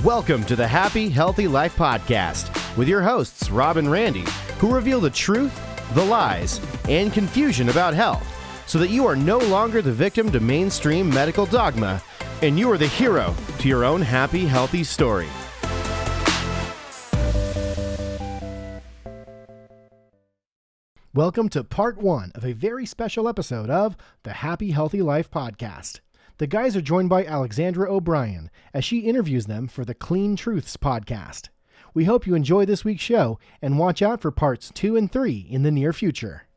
Welcome to the Happy, Healthy Life Podcast with your hosts, Rob and Randy, who reveal the truth, the lies, and confusion about health so that you are no longer the victim to mainstream medical dogma and you are the hero to your own happy, healthy story. Welcome to part one of a very special episode of the Happy, Healthy Life Podcast. The guys are joined by Alexandra O'Brien as she interviews them for the Clean Truths podcast. We hope you enjoy this week's show and watch out for parts 2 and 3 in the near future.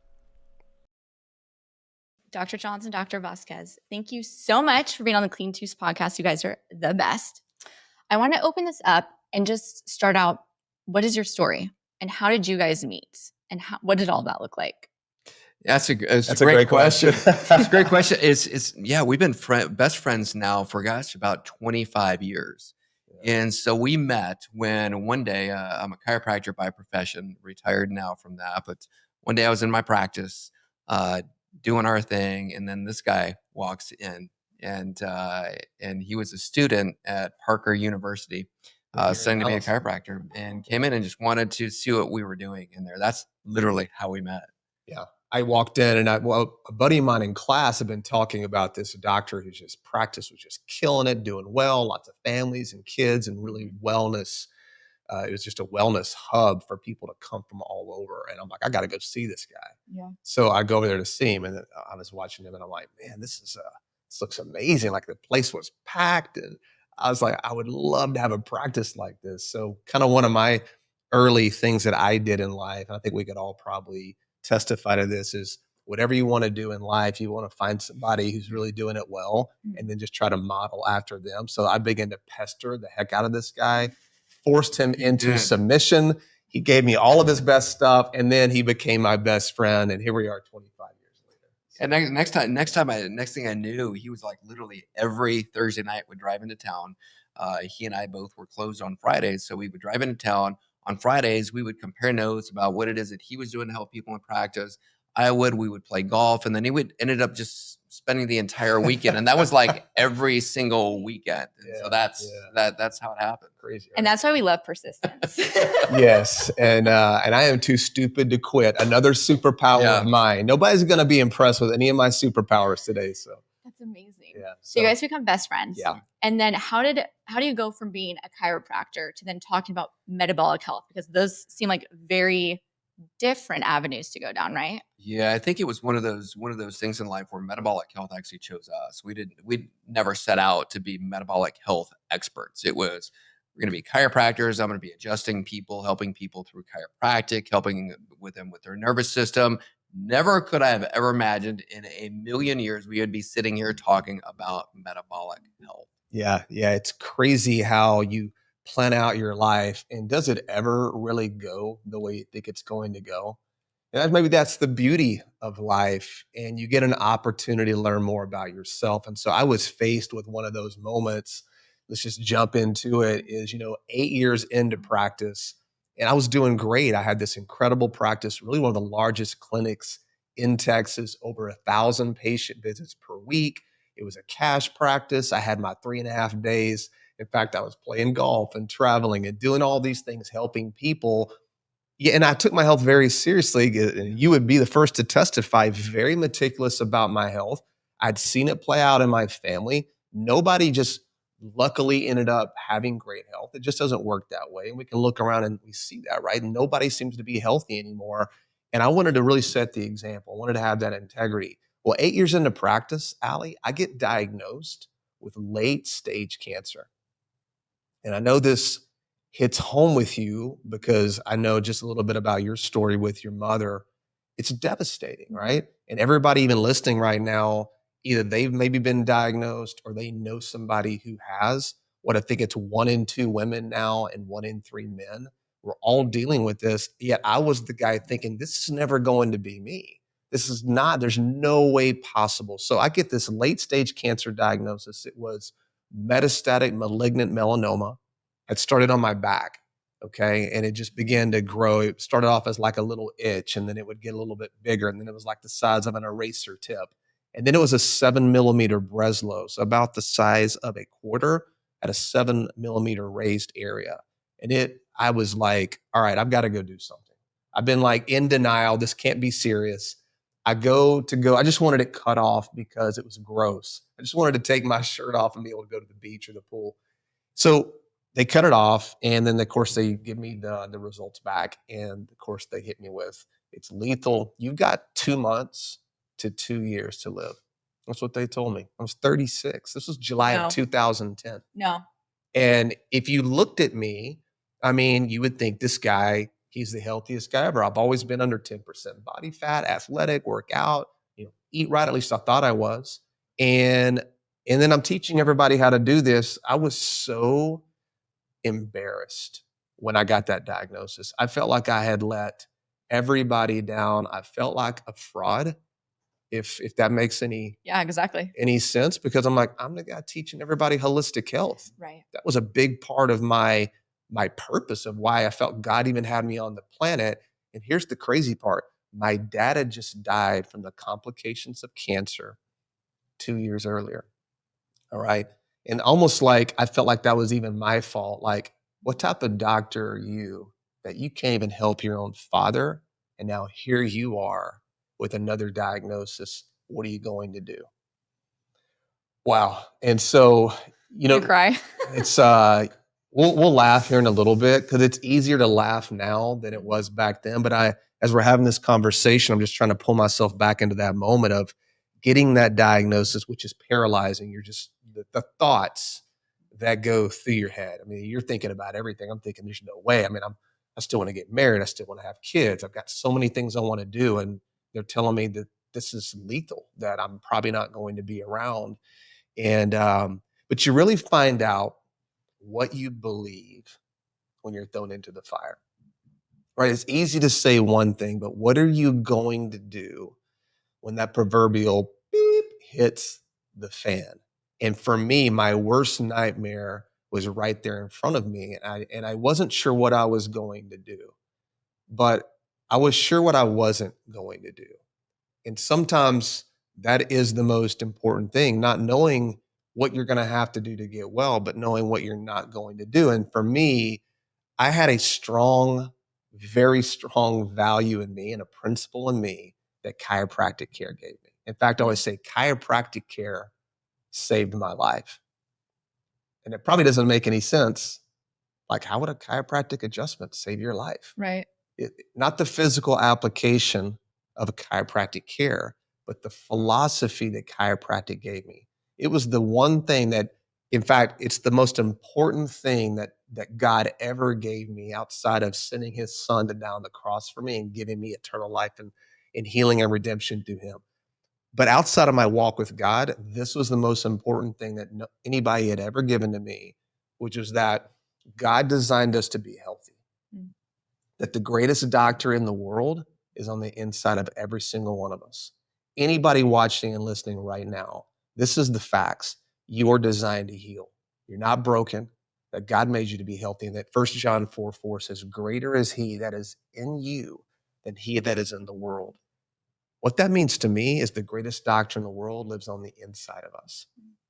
Dr. Johnson, Dr. Vasquez, thank you so much for being on the Clean Truths podcast. You guys are the best. I want to open this up and just start out. What is your story and how did you guys meet and what did all that look like? That's a great question. It's a great question. We've been best friends now for about 25 years. Yeah. And so we met when one day, I'm a chiropractor by profession, retired now from that. But one day I was in my practice doing our thing. And then this guy walks in and he was a student at Parker University, studying to be a chiropractor, and came in and just wanted to see what we were doing in there. That's literally how we met. Yeah. I walked in and a buddy of mine in class had been talking about this doctor whose just practice was just killing it, doing well, lots of families and kids and really wellness. It was just a wellness hub for people to come from all over. And I'm like, I got to go see this guy. Yeah. So I go over there to see him and I was watching him and I'm like, man, this looks amazing. Like the place was packed. And I was like, I would love to have a practice like this. So kind of one of my early things that I did in life, and I think we could all probably testify to this, is whatever you want to do in life, you want to find somebody who's really doing it well and then just try to model after them. So I began to pester the heck out of this guy, forced him into submission. He gave me all of his best stuff and then he became my best friend. And here we are 25 years later. So. And next thing I knew, he was like literally every Thursday night would drive into town. He and I both were closed on Fridays. So we would drive into town. On Fridays, we would compare notes about what it is that he was doing to help people in practice. We would play golf, and then he ended up just spending the entire weekend. And that was like every single weekend. And so that's how it happened. Crazy. And that's why we love persistence. Yes. And I am too stupid to quit. Another superpower of mine. Nobody's going to be impressed with any of my superpowers today. So that's amazing. Yeah. So you guys become best friends. Yeah. And then how do you go from being a chiropractor to then talking about metabolic health? Because those seem like very different avenues to go down, right? Yeah, I think it was one of those things in life where metabolic health actually chose us. We never set out to be metabolic health experts. It was, we're going to be chiropractors. I'm going to be adjusting people, helping people through chiropractic, helping with them with their nervous system. Never could I have ever imagined in a million years we would be sitting here talking about metabolic health. Yeah. It's crazy how you plan out your life, and does it ever really go the way you think it's going to go? And maybe that's the beauty of life, and you get an opportunity to learn more about yourself. And so I was faced with one of those moments. Let's just jump into it. 8 years into practice, and I was doing great. I had this incredible practice, really one of the largest clinics in Texas, over 1,000 patient visits per week. It was a cash practice. I had my 3.5 days. In fact, I was playing golf and traveling and doing all these things, helping people. Yeah, and I took my health very seriously. You would be the first to testify, very meticulous about my health. I'd seen it play out in my family. Nobody just luckily ended up having great health. It just doesn't work that way. And we can look around and we see that, right? And nobody seems to be healthy anymore. And I wanted to really set the example. I wanted to have that integrity. Well, 8 years into practice, Allie, I get diagnosed with late stage cancer. And I know this hits home with you because I know just a little bit about your story with your mother. It's devastating, right? And everybody even listening right now, either they've maybe been diagnosed or they know somebody who has. I think it's 1 in 2 women now and 1 in 3 men. We're all dealing with this. Yet I was the guy thinking, this is never going to be me. There's no way possible. So I get this late stage cancer diagnosis. It was metastatic malignant melanoma. It started on my back. Okay. And it just began to grow. It started off as like a little itch, and then it would get a little bit bigger. And then it was like the size of an eraser tip. And then it was a 7 millimeter Breslow, so about the size of a quarter. at a 7 millimeter raised area. And I was like, all right, I've got to go do something. I've been like in denial. This can't be serious. I just wanted it cut off because it was gross. I just wanted to take my shirt off and be able to go to the beach or the pool. So they cut it off. And then of course they give me the results back. And of course they hit me with, it's lethal. You've got 2 months to 2 years to live. That's what they told me. I was 36. This was July of 2010. No. And if you looked at me, I mean, you would think this guy, he's the healthiest guy ever. I've always been under 10% body fat, athletic, work out, eat right. At least I thought I was. And then I'm teaching everybody how to do this. I was so embarrassed when I got that diagnosis. I felt like I had let everybody down. I felt like a fraud. If that makes any sense, because I'm like, I'm the guy teaching everybody holistic health. Right. That was a big part of my purpose of why I felt God even had me on the planet. And here's the crazy part. My dad had just died from the complications of cancer 2 years earlier. All right. And almost like I felt like that was even my fault. Like, what type of doctor are you that you can't even help your own father? And now here you are with another diagnosis. What are you going to do? Wow. And so, You cry. It's we'll laugh here in a little bit because it's easier to laugh now than it was back then. But as we're having this conversation, I'm just trying to pull myself back into that moment of getting that diagnosis, which is paralyzing. You're just the thoughts that go through your head. I mean, you're thinking about everything. I'm thinking there's no way. I mean, I still want to get married. I still want to have kids. I've got so many things I want to do. And they're telling me that this is lethal, that I'm probably not going to be around. And, but you really find out what you believe when you're thrown into the fire, right? It's easy to say one thing, but what are you going to do when that proverbial beep hits the fan? And for me, my worst nightmare was right there in front of me. And I wasn't sure what I was going to do, but I was sure what I wasn't going to do. And sometimes that is the most important thing, not knowing what you're going to have to do to get well, but knowing what you're not going to do. And for me, I had a strong, very strong value in me and a principle in me that chiropractic care gave me. In fact, I always say chiropractic care saved my life. And it probably doesn't make any sense. Like, how would a chiropractic adjustment save your life? Right. Not the physical application of a chiropractic care, but the philosophy that chiropractic gave me. It was the one thing that, in fact, it's the most important thing that God ever gave me outside of sending his son to die on the cross for me and giving me eternal life and healing and redemption through him. But outside of my walk with God, this was the most important thing that anybody had ever given to me, which was that God designed us to be healthy. That the greatest doctor in the world is on the inside of every single one of us. Anybody watching and listening right now, this is the facts. You are designed to heal. You're not broken, that God made you to be healthy. And that 1 John 4:4 says, greater is he that is in you than he that is in the world. What that means to me is the greatest doctor in the world lives on the inside of us.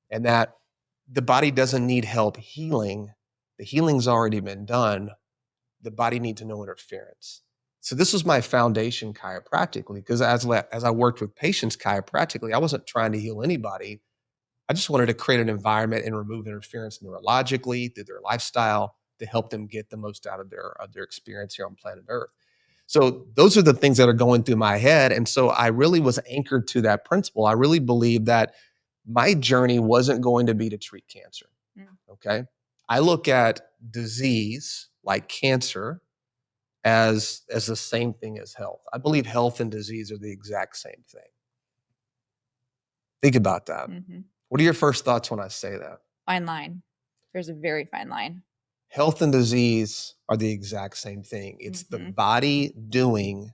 And that the body doesn't need help healing. The healing's already been done. The body needs no interference. So this was my foundation chiropractically, because as I worked with patients chiropractically, I wasn't trying to heal anybody. I just wanted to create an environment and remove interference neurologically through their lifestyle to help them get the most out of their experience here on planet Earth. So those are the things that are going through my head. And so I really was anchored to that principle. I really believed that my journey wasn't going to be to treat cancer. Okay. I look at disease like cancer as the same thing as health. I believe health and disease are the exact same thing. Think about that. Mm-hmm. What are your first thoughts when I say that? Fine line. There's a very fine line. Health and disease are the exact same thing. It's the body doing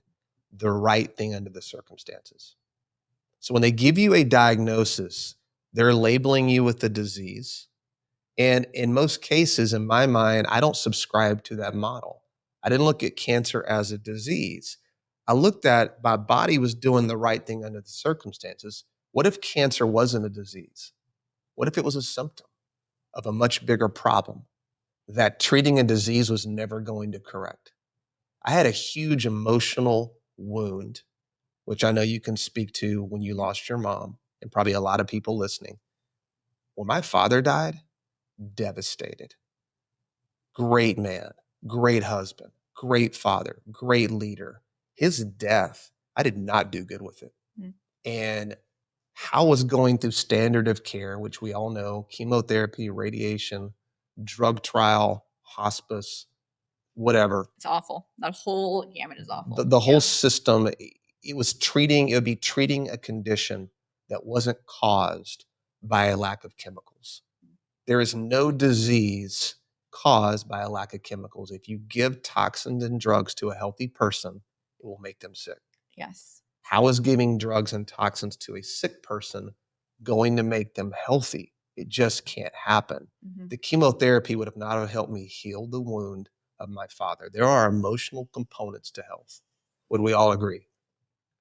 the right thing under the circumstances. So when they give you a diagnosis, they're labeling you with the disease. And in most cases, in my mind, I don't subscribe to that model. I didn't look at cancer as a disease. I looked at my body was doing the right thing under the circumstances. What if cancer wasn't a disease? What if it was a symptom? of a much bigger problem that treating a disease was never going to correct. I had a huge emotional wound, which I know you can speak to when you lost your mom, and probably a lot of people listening. When my father died, devastated. Great man, great husband, great father, great leader. His death, I did not do good with it. Mm. And how was going through standard of care, which we all know, chemotherapy, radiation, drug trial, hospice, whatever. It's awful. That whole gamut is awful. The whole system, it would be treating a condition that wasn't caused by a lack of chemicals. There is no disease caused by a lack of chemicals. If you give toxins and drugs to a healthy person, it will make them sick. Yes. How is giving drugs and toxins to a sick person going to make them healthy? It just can't happen. Mm-hmm. The chemotherapy would have not helped me heal the wound of my father. There are emotional components to health. Would we all agree?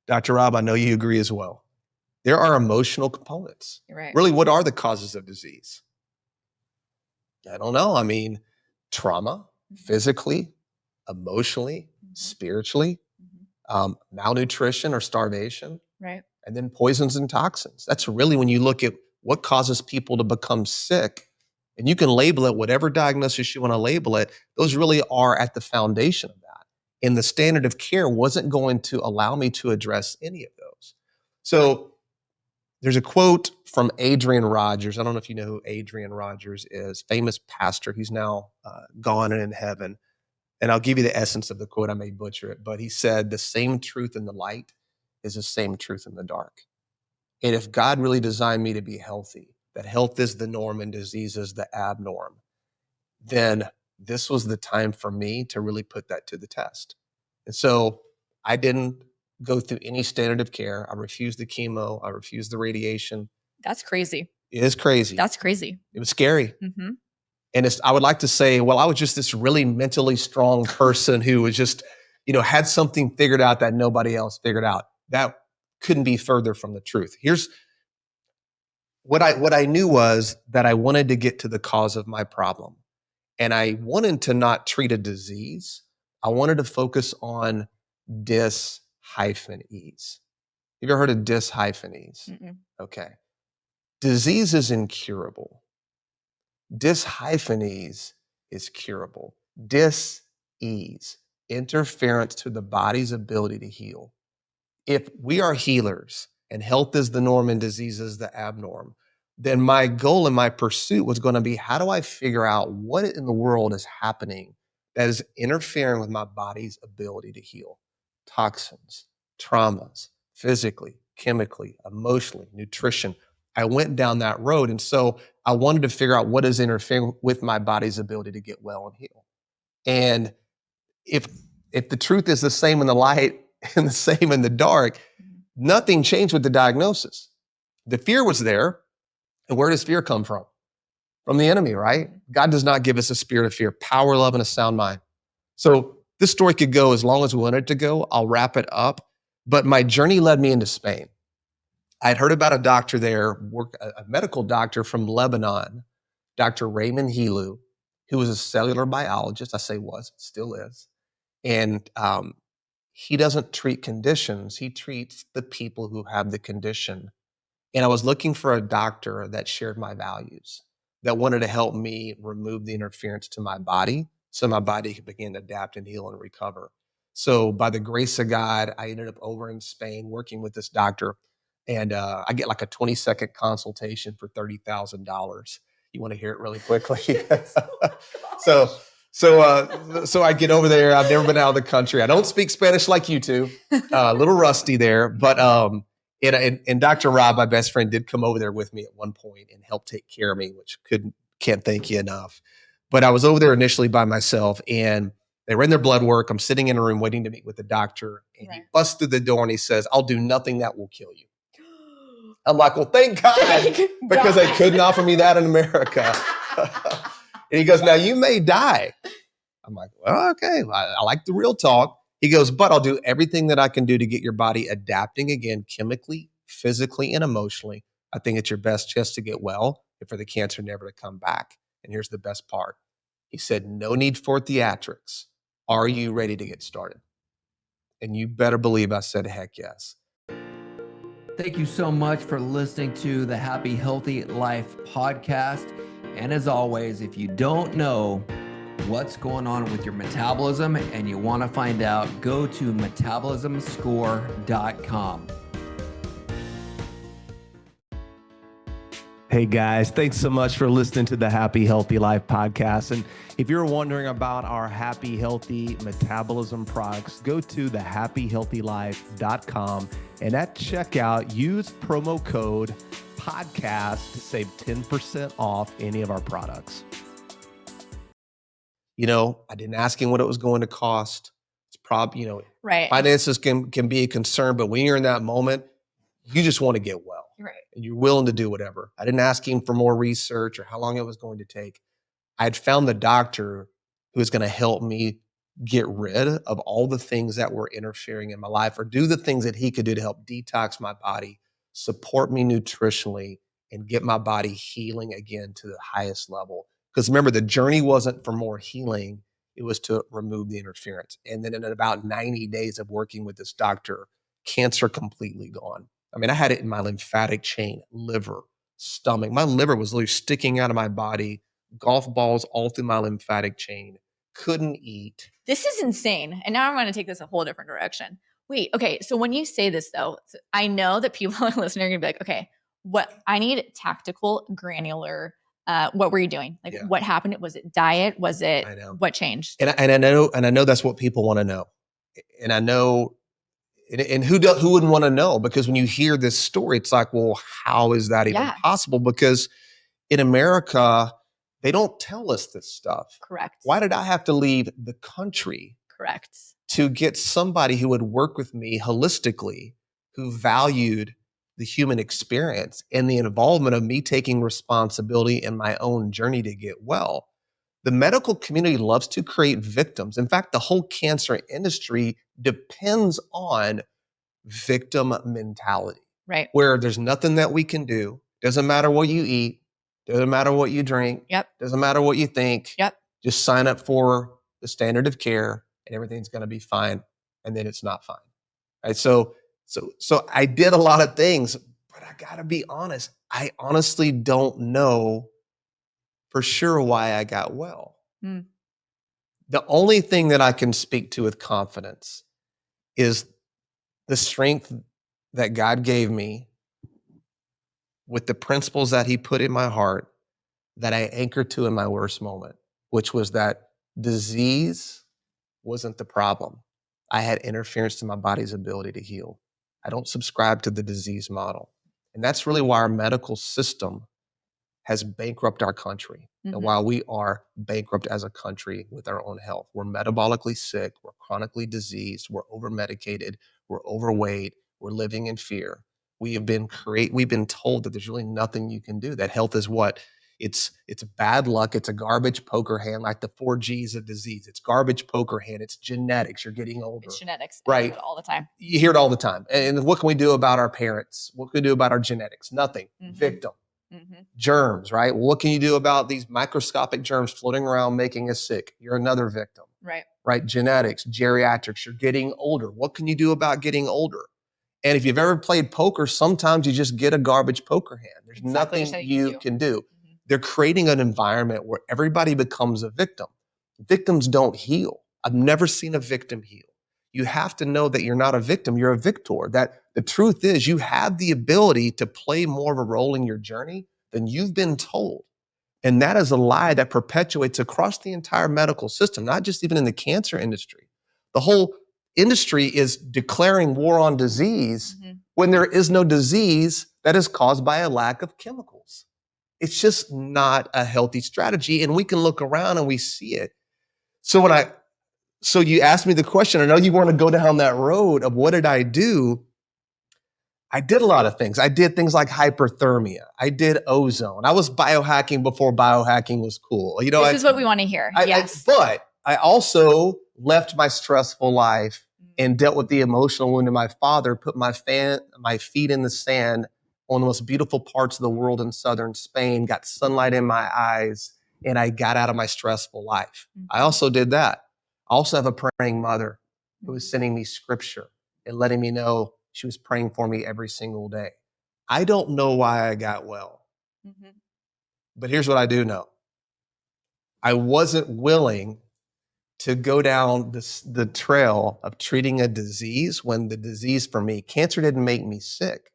Dr. Rob, I know you agree as well. There are emotional components. You're right. Really, what are the causes of disease? I don't know. I mean, trauma, physically, emotionally, spiritually, malnutrition or starvation, right? And then poisons and toxins. That's really when you look at what causes people to become sick, and you can label it whatever diagnosis you want to label it. Those really are at the foundation of that. And the standard of care wasn't going to allow me to address any of those. So there's a quote from Adrian Rogers. I don't know if you know who Adrian Rogers is, famous pastor. He's now gone and in heaven. And I'll give you the essence of the quote. I may butcher it, but he said, the same truth in the light is the same truth in the dark. And if God really designed me to be healthy, that health is the norm and disease is the abnorm, then this was the time for me to really put that to the test. And so I didn't go through any standard of care. I refused the chemo. I refused the radiation. That's crazy. It is crazy. That's crazy. It was scary. Mm-hmm. And I would like to say, well, I was just this really mentally strong person who was just, had something figured out that nobody else figured out. That couldn't be further from the truth. Here's what I knew was that I wanted to get to the cause of my problem. And I wanted to not treat a disease. I wanted to focus on dis-ease. Have you ever heard of dis-ease? Mm-mm. Okay. Disease is incurable. Dis-ease is curable. Dis-ease, interference to the body's ability to heal. If we are healers and health is the norm and disease is the abnorm, then my goal and my pursuit was going to be, how do I figure out what in the world is happening that is interfering with my body's ability to heal? Toxins, traumas, physically, chemically, emotionally, nutrition. I went down that road. And so I wanted to figure out what is interfering with my body's ability to get well and heal. And if the truth is the same in the light and the same in the dark, nothing changed with the diagnosis. The fear was there. And where does fear come from? From the enemy, right? God does not give us a spirit of fear, power, love, and a sound mind. So this story could go as long as we want it to go. I'll wrap it up. But my journey led me into Spain. I'd heard about a doctor there, a medical doctor from Lebanon, Dr. Raymond Helu, who was a cellular biologist. I say was, still is. And he doesn't treat conditions. He treats the people who have the condition. And I was looking for a doctor that shared my values, that wanted to help me remove the interference to my body so my body could begin to adapt and heal and recover. So by the grace of God, I ended up over in Spain working with this doctor. And I get like a 20-second consultation for $30,000. You want to hear it really quickly? So I get over there. I've never been out of the country. I don't speak Spanish like you two. A little rusty there. But and Dr. Rob, my best friend, did come over there with me at one point and help take care of me, which can't thank you enough. But I was over there initially by myself, and they ran their blood work. I'm sitting in a room waiting to meet with the doctor, and He busts through the door and he says, "I'll do nothing that will kill you." I'm like, well, thank God, because they couldn't offer me that in America. And he goes, "Now you may die." I'm like, well, okay, I like the real talk. He goes, "But I'll do everything that I can do to get your body adapting again, chemically, physically, and emotionally. I think it's your best chance to get well. and for the cancer never to come back. And here's the best part. He said, no need for theatrics. Are you ready to get started? And you better believe I said, heck yes. Thank you so much for listening to the Happy Healthy Life podcast. And as always, if you don't know what's going on with your metabolism and you want to find out, go to metabolismscore.com. Hey guys, thanks so much for listening to the Happy Healthy Life podcast. And if you're wondering about our Happy Healthy Metabolism products, go to thehappyhealthylife.com and at checkout, use promo code podcast to save 10% off any of our products. You know, I didn't ask him what it was going to cost. It's probably, Right. finances can be a concern, but when you're in that moment, you just want to get well. Right. And you're willing to do whatever. I didn't ask him for more research or how long it was going to take. I had found the doctor who was going to help me get rid of all the things that were interfering in my life, or do the things that he could do to help detox my body, support me nutritionally, and get my body healing again to the highest level. Because remember, the journey wasn't for more healing. It was to remove the interference. And then in about 90 days of working with this doctor, cancer completely gone. I mean, I had it in my lymphatic chain, liver, stomach. My liver was literally sticking out of my body, golf balls all through my lymphatic chain, couldn't eat. This is insane. And now I'm going to take this a whole different direction. Wait, okay. So when you say this though, I know that people listening are going to be like, okay, I need tactical, granular, what were you doing? Like what happened? Was it diet? Was it, what changed? And I know that's what people want to know. And I know, and who wouldn't want to know? Because when you hear this story, it's like, well, how is that even possible? Because in America, they don't tell us this stuff. Correct. Why did I have to leave the country? Correct. To get somebody who would work with me holistically, who valued the human experience and the involvement of me taking responsibility in my own journey to get well. The medical community loves to create victims. In fact, the whole cancer industry depends on victim mentality. Right. Where there's nothing that we can do. Doesn't matter what you eat. Doesn't matter what you drink. Yep. Doesn't matter what you think. Yep. Just sign up for the standard of care and everything's going to be fine. And then it's not fine. Right. So I did a lot of things, but I got to be honest. I honestly don't know for sure why I got well. Mm. The only thing that I can speak to with confidence is the strength that God gave me with the principles that he put in my heart that I anchored to in my worst moment, which was that disease wasn't the problem. I had interference to my body's ability to heal. I don't subscribe to the disease model. And that's really why our medical system has bankrupted our country. Mm-hmm. And while we are bankrupt as a country with our own health, we're metabolically sick, we're chronically diseased, we're over-medicated, we're overweight, we're living in fear. We've been told that there's really nothing you can do. That health is what? It's bad luck. It's a garbage poker hand, like the 4 G's of disease. It's garbage poker hand. It's genetics. You're getting older. It's genetics. Right. I hear it all the time. You hear it all the time. And what can we do about our parents? What can we do about our genetics? Nothing. Mm-hmm. Victim. Mm-hmm. Germs, right? What can you do about these microscopic germs floating around making us sick? You're another victim. Right. Right. Genetics, geriatrics. You're getting older. What can you do about getting older? And if you've ever played poker, sometimes you just get a garbage poker hand. There's nothing you can do. Mm-hmm. They're creating an environment where everybody becomes a victim. Victims don't heal. I've never seen a victim heal. You have to know that you're not a victim, you're a victor. That the truth is you have the ability to play more of a role in your journey than you've been told. And that is a lie that perpetuates across the entire medical system, not just even in the cancer industry. The whole industry is declaring war on disease when there is no disease that is caused by a lack of chemicals. It's just not a healthy strategy. And we can look around and we see it. So you asked me the question, I know you want to go down that road of what did I do? I did a lot of things. I did things like hyperthermia. I did ozone. I was biohacking before biohacking was cool. This is what we want to hear. Yes. But I also left my stressful life and dealt with the emotional wound of my father, put my feet in the sand, one of the most beautiful parts of the world in southern Spain, got sunlight in my eyes, and I got out of my stressful life. I also did that. I also have a praying mother who was sending me scripture and letting me know she was praying for me every single day. I don't know why I got well, but here's what I do know. I wasn't willing to go down the trail of treating a disease when the disease for me, cancer didn't make me sick.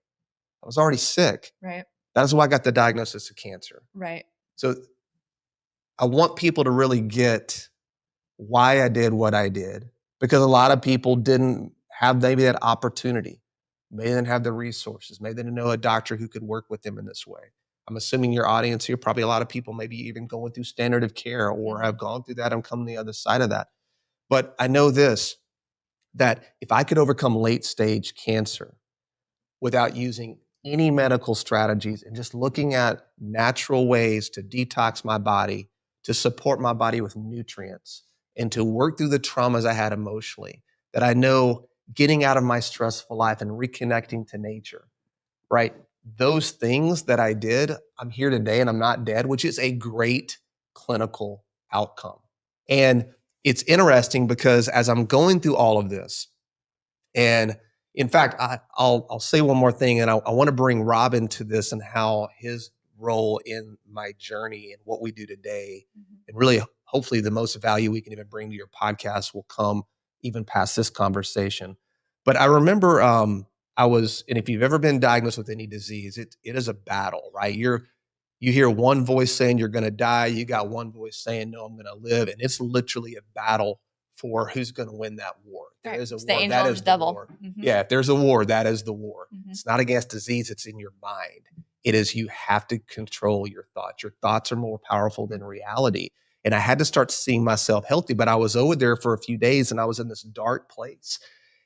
I was already sick. Right. That's why I got the diagnosis of cancer. Right. So I want people to really get why I did what I did, because a lot of people didn't have maybe that opportunity. Maybe they didn't have the resources. Maybe they didn't know a doctor who could work with them in this way. I'm assuming your audience here, probably a lot of people maybe even going through standard of care or have gone through that and come the other side of that. But I know this, that if I could overcome late stage cancer without using any medical strategies and just looking at natural ways to detox my body, to support my body with nutrients, and to work through the traumas I had emotionally, that I know getting out of my stressful life and reconnecting to nature, right? Those things that I did, I'm here today and I'm not dead, which is a great clinical outcome. And it's interesting because as I'm going through all of this, and in fact, I'll say one more thing, and I want to bring Rob into this and how his role in my journey and what we do today, and really, hopefully, the most value we can even bring to your podcast will come even past this conversation. But I remember and if you've ever been diagnosed with any disease, it is a battle, right? You hear one voice saying you're going to die. You got one voice saying, no, I'm going to live. And it's literally a battle for who's going to win that war. There is a It's war. the angel That and is the the devil. war. Yeah, if there's a war, that is the war. It's not against disease. It's in your mind. It is, you have to control your thoughts. Your thoughts are more powerful than reality. And I had to start seeing myself healthy, but I was over there for a few days and I was in this dark place.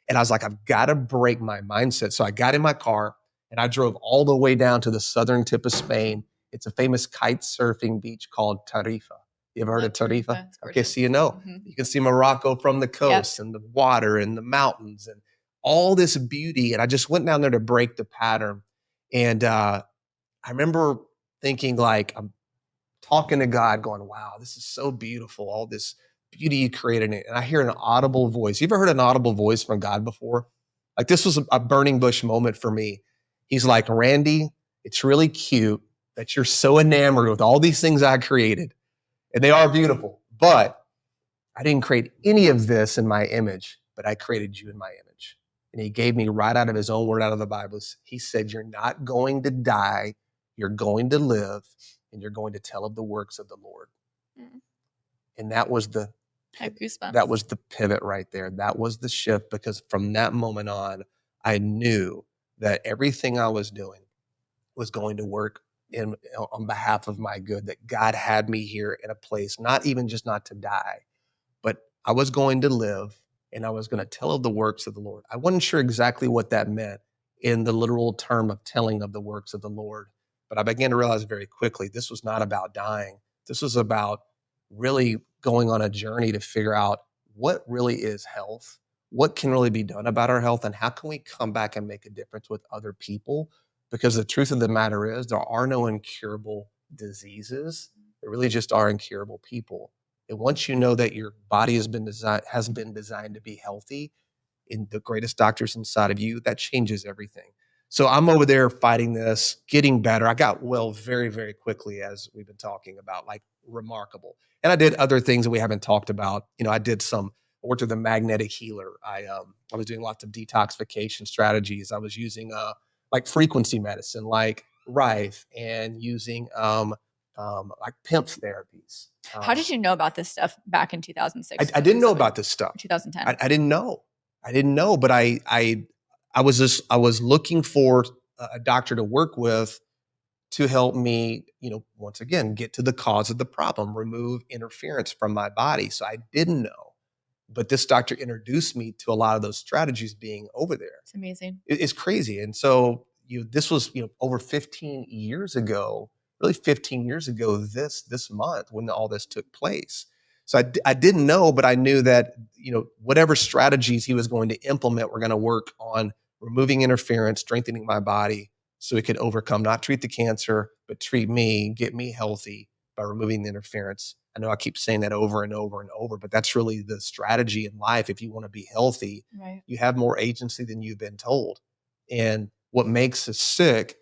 And I was like, I've got to break my mindset. So I got in my car and I drove all the way down to the southern tip of Spain. It's a famous kite surfing beach called Tarifa. You ever heard of Tarifa? Okay, so you know. You can see Morocco from the coast and the water and the mountains and all this beauty. And I just went down there to break the pattern. And I remember thinking, like, I'm talking to God going, wow, this is so beautiful. All this beauty you created in it. And I hear an audible voice. You ever heard an audible voice from God before? Like, this was a burning bush moment for me. He's like, Randy, it's really cute that you're so enamored with all these things I created. And they are beautiful, but I didn't create any of this in my image, but I created you in my image. And he gave me right out of his own word, out of the Bible. He said, you're not going to die. You're going to live, and you're going to tell of the works of the Lord. And that was the pivot right there. That was the shift, because from that moment on, I knew that everything I was doing was going to work on behalf of my good, that God had me here in a place, not even just not to die, but I was going to live and I was going to tell of the works of the Lord. I wasn't sure exactly what that meant in the literal term of telling of the works of the Lord, but I began to realize very quickly this was not about dying. This was about really going on a journey to figure out what really is health, what can really be done about our health, and how can we come back and make a difference with other people. Because the truth of the matter is, there are no incurable diseases. There really just are incurable people. And once you know that your body has been designed to be healthy, in the greatest doctors inside of you, that changes everything. So I'm over there fighting this, getting better. I got well very, very quickly, as we've been talking about, like remarkable. And I did other things that we haven't talked about. You know, I worked with a magnetic healer. I was doing lots of detoxification strategies. I was using like frequency medicine, like Rife, and using like PIMPS therapies. How did you know about this stuff back in 2006? I didn't know about this stuff. 2010. I didn't know, but I was looking for a doctor to work with to help me, once again, get to the cause of the problem, remove interference from my body. So I didn't know, but this doctor introduced me to a lot of those strategies being over there. It's amazing. It's crazy. And so this was over 15 years ago, really 15 years ago this month when all this took place. So I didn't know, but I knew that, whatever strategies he was going to implement were going to work on removing interference, strengthening my body, so it could overcome, not treat the cancer, but treat me, get me healthy by removing the interference. I know I keep saying that over and over and over, but that's really the strategy in life. If you want to be healthy, you have more agency than you've been told. And what makes us sick,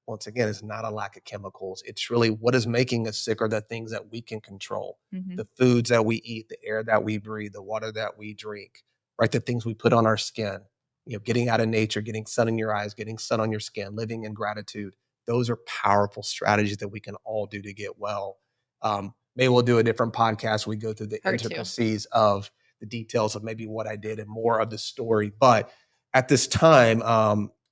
once again, is not a lack of chemicals. It's really what is making us sick are the things that we can control. The foods that we eat, the air that we breathe, the water that we drink, right? The things we put on our skin, getting out of nature, getting sun in your eyes, getting sun on your skin, living in gratitude. Those are powerful strategies that we can all do to get well. Maybe we'll do a different podcast. We go through the intricacies of the details of maybe what I did and more of the story. But at this time,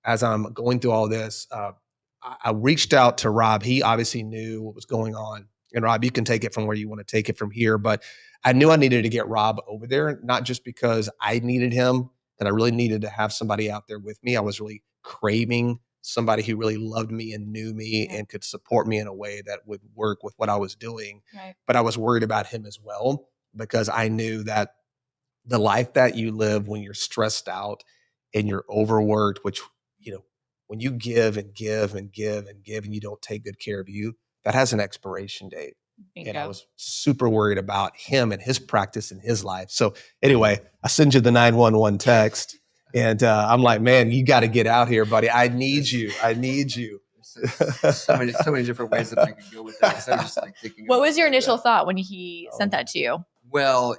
as I'm going through all this, I reached out to Rob. He obviously knew what was going on. And Rob, you can take it from where you want to take it from here. But I knew I needed to get Rob over there, not just because I needed him, that I really needed to have somebody out there with me. I was really craving somebody who really loved me and knew me and could support me in a way that would work with what I was doing. But I was worried about him as well, because I knew that the life that you live when you're stressed out and you're overworked, which, when you give and give and give and give and you don't take good care of you, that has an expiration date. And I was super worried about him and his practice in his life. So anyway, I send you the 911 text. And I'm like, man, you got to get out here, buddy. I need you. I need you. so many different ways that I could go with that. So I was just like thinking. What was your initial thought when he sent that to you? Well,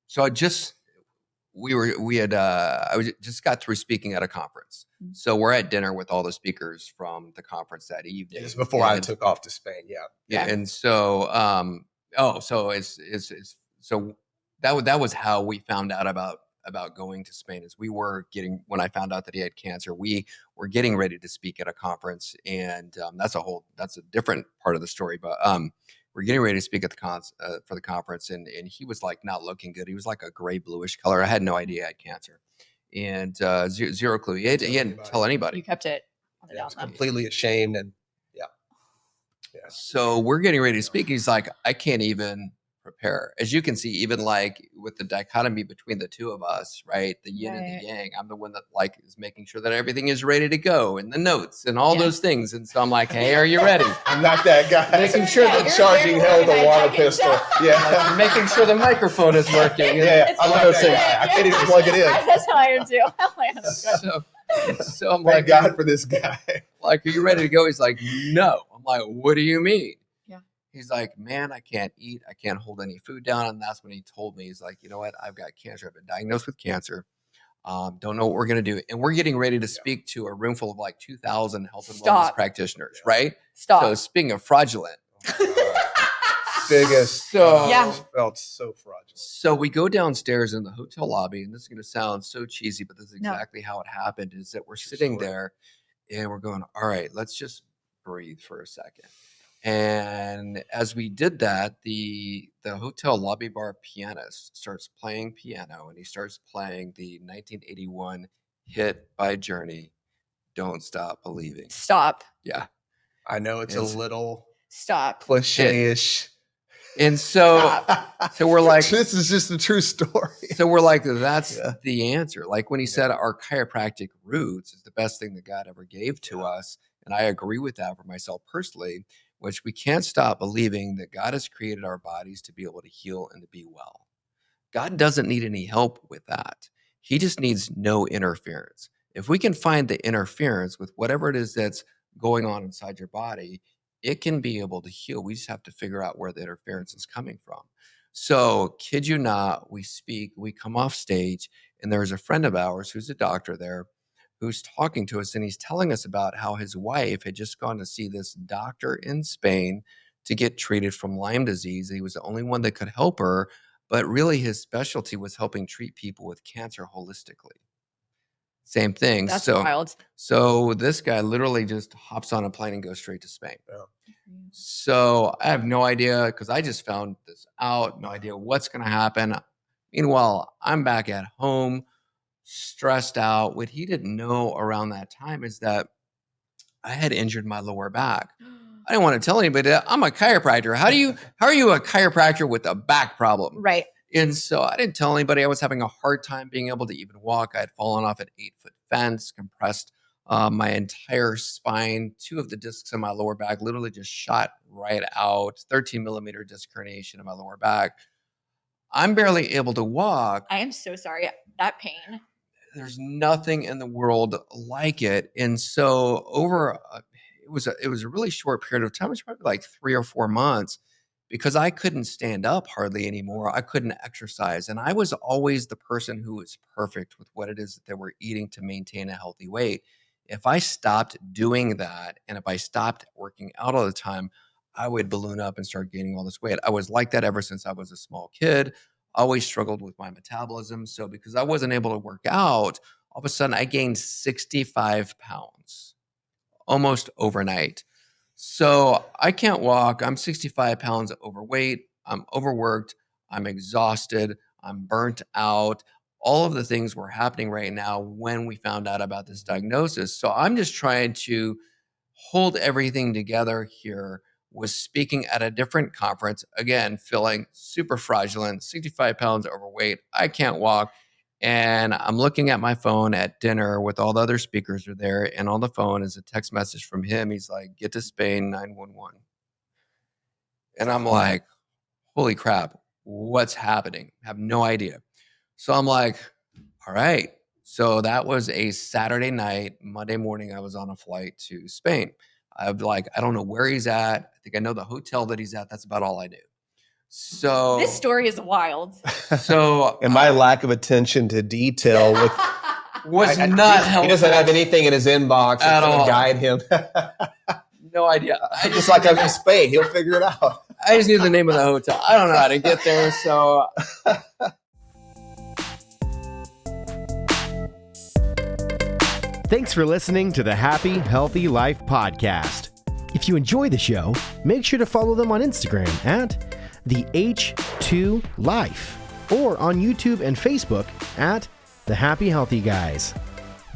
so I just just got through speaking at a conference. So we're at dinner with all the speakers from the conference that evening. This is before I took off to Spain. Yeah. And so, so that was how we found out about going to Spain. Is when I found out that he had cancer, we were getting ready to speak at a conference, and that's a different part of the story. But we're getting ready to speak at for the conference, and he was like not looking good. He was like a gray bluish color. I had no idea he had cancer, and zero clue. He didn't tell anybody. You kept it. I was completely ashamed, and yeah. So we're getting ready to speak. He's like, I can't even prepare. As you can see, even like with the dichotomy between the two of us, right? The yin and the yang. I'm the one that like is making sure that everything is ready to go and the notes and all those things. And so I'm like, hey, are you ready? I'm not that guy. Making sure that charging held a water pistol. Like, making sure the microphone is working. I love those things. I can't even plug it in. That's how I am too. So I'm like, God for this guy. Like, are you ready to go? He's like, no. I'm like, what do you mean? He's like, man, I can't eat. I can't hold any food down. And that's when he told me, he's like, you know what? I've got cancer. I've been diagnosed with cancer. Don't know what we're going to do. And we're getting ready to speak to a room full of like 2,000 health and wellness practitioners, right? So speaking of fraudulent. Biggest. Felt so fraudulent. So we go downstairs in the hotel lobby, and this is going to sound so cheesy, but this is exactly how it happened, is that we're sitting there and we're going, all right, let's just breathe for a second. And as we did that, the hotel lobby bar pianist starts playing piano, and he starts playing the 1981 hit by Journey, Don't Stop Believing. Stop. Yeah. I know it's a little cliche-ish. And so we're like, this is just a true story. So we're like, that's the answer. Like when he said our chiropractic roots is the best thing that God ever gave to us. And I agree with that for myself personally, which we can't stop believing that God has created our bodies to be able to heal and to be well. God doesn't need any help with that. He just needs no interference. If we can find the interference with whatever it is that's going on inside your body, it can be able to heal. We just have to figure out where the interference is coming from. So, kid you not, we come off stage, and there's a friend of ours who's a doctor there who's talking to us, and he's telling us about how his wife had just gone to see this doctor in Spain to get treated from Lyme disease. He was the only one that could help her, but really his specialty was helping treat people with cancer holistically. Same thing. That's wild. So this guy literally just hops on a plane and goes straight to Spain. Yeah. So I have no idea, because I just found this out, no idea what's going to happen. Meanwhile, I'm back at home, stressed out. What he didn't know around that time is that I had injured my lower back. I didn't want to tell anybody that I'm a chiropractor. How are you a chiropractor with a back problem? Right. And so I didn't tell anybody. I was having a hard time being able to even walk. I had fallen off an 8-foot fence, compressed My entire spine, 2 of the discs in my lower back literally just shot right out, 13 millimeter disc herniation in my lower back. I'm barely able to walk. I am so sorry. That pain. There's nothing in the world like it. And so it was a really short period of time. It was probably like 3 or 4 months because I couldn't stand up hardly anymore. I couldn't exercise. And I was always the person who was perfect with what it is that they were eating to maintain a healthy weight. If I stopped doing that, and if I stopped working out all the time, I would balloon up and start gaining all this weight. I was like that ever since I was a small kid. Always struggled with my metabolism. So because I wasn't able to work out, all of a sudden I gained 65 pounds almost overnight. So I can't walk. I'm 65 pounds overweight. I'm overworked. I'm exhausted. I'm burnt out. All of the things were happening right now when we found out about this diagnosis. So I'm just trying to hold everything together here. Was speaking at a different conference, again, feeling super fraudulent, 65 pounds overweight. I can't walk. And I'm looking at my phone at dinner with all the other speakers are there. And on the phone is a text message from him. He's like, get to Spain 911. And I'm like, holy crap, what's happening? I have no idea. So I'm like, all right. So that was a Saturday night. Monday morning, I was on a flight to Spain. I'm like, I don't know where he's at. I think I know the hotel that he's at. That's about all I knew. So this story is wild. So and my lack of attention to detail was not helpful. He doesn't have anything in his inbox at all to guide him. No idea. I just like I'm in Spain. He'll figure it out. I just knew the name of the hotel. I don't know how to get there. So Thanks for listening to the Happy Healthy Life podcast. If you enjoy the show, make sure to follow them on Instagram at the H2 Life or on YouTube and Facebook at the Happy Healthy Guys.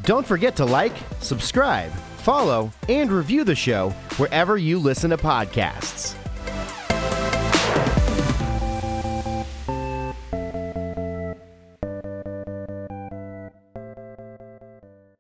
Don't forget to like, subscribe, follow, and review the show wherever you listen to podcasts.